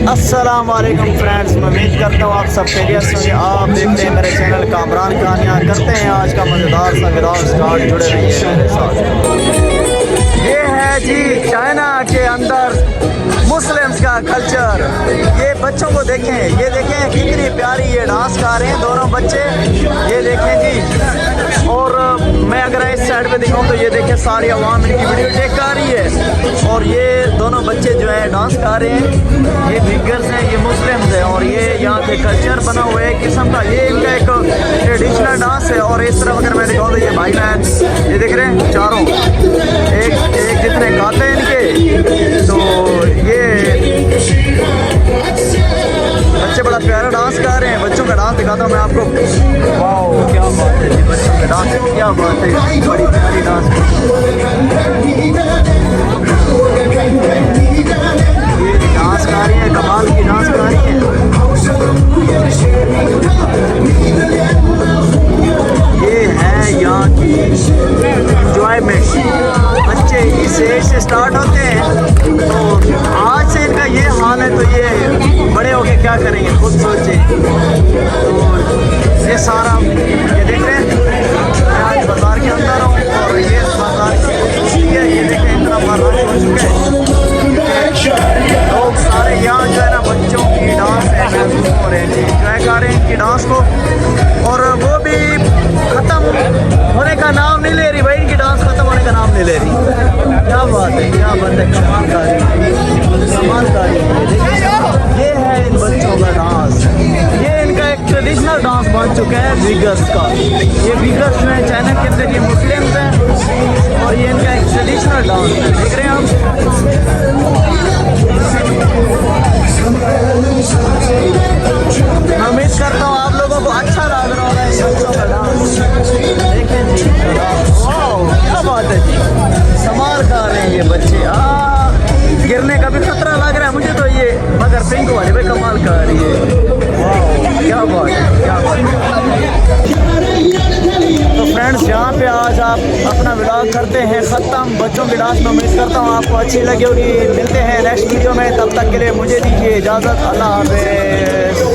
अस्सलाम वालेकुम फ्रेंड्स, मैं उम्मीद करता हूँ आप सब खैरियत से होंगे। आप देखते हैं मेरे चैनल कामरान कहानियाँ। करते हैं आज का मज़ेदार सा विदाउट स्टार्ट, जुड़े रहिए मेरे साथ। ये है जी चाइना के अंदर मुस्लिम्स का कल्चर। ये बच्चों को देखें, ये देखें कितनी प्यारी ये डांस कर रहे हैं दोनों बच्चे, ये देखें जी। और मैं अगर इस साइड पे दिखाऊं तो ये देखें सारी आवाम इनकी वीडियो देख आ रही है। और ये दोनों बच्चे जो है डांस कर रहे हैं, ये बिगर्स हैं, ये मुस्लिम्स हैं। और ये यहाँ पे कल्चर बना हुआ है किस्म का, ये इनका एक ट्रेडिशनल डांस है। और इस तरफ अगर मैं दिखाऊँ तो ये भाई बहन ये देख रहे हैं चारों एक जितने गाते हैं इनके। तो ये बच्चे बड़ा प्यारा डांस कर रहे हैं। बच्चों का डांस दिखाता हूँ मैं आपको। वाह क्या बात है जी, बच्चों का डांस क्या बात है, बड़ी प्यारी डांस। ये डांस कर रही है, कमाल की डांस कर रही है। ये है यहाँ की इंजॉयमेंट। बच्चे इस एज से स्टार्ट होते हैं, तो आज से इनका ये हाल है, तो ये बड़े होके क्या करेंगे खुद सोचे। तो ये सारा ये देख रहे हैं, मैं आज बाज़ार के अंदर हूँ और ये बाज़ार की है, ये देखें इतना बाजार हो चुका है। लोग सारे यहाँ जो है ना बच्चों की डांस है महसूस हो रहे हैं, इंजॉय कर रहे हैं इनकी डांस को। और वो भी ख़त्म होने का नाम नहीं ले रही भाई, इनकी डांस ख़त्म होने का नाम नहीं ले रही। क्या बात है, क्या बात है, कमाल का कमाल का। ये है इन बच्चों का डांस, ये इनका एक ट्रेडिशनल डांस बन चुका है बिगर्स का। ये बिगर्स जो है चाइना के अंदर ये मुस्लिम्स हैं और ये इनका एक ट्रेडिशनल डांस है, देख रहे हैं हम। मैं उम्मीद करता हूँ आप लोगों को अच्छा लग रहा होगा इन बच्चों का डांस। देखें जी वाह क्या बात है जी, कमाल कर रहे हैं ये बच्चे। गिरने का भी खतरा लग रहा है मुझे तो ये, मगर पिंक वाली भाई कमाल कर रही है। वाह क्या बात है, क्या बात है। तो फ्रेंड्स यहाँ पे आज आप अपना व्लॉग करते हैं ख़त्म। बच्चों की डांस में उम्मीद करता हूँ आपको अच्छी लगी होगी। मिलते हैं नेक्स्ट वीडियो में, तब तक के लिए मुझे दीजिए इजाज़त। अल्लाह हाफ़िज़।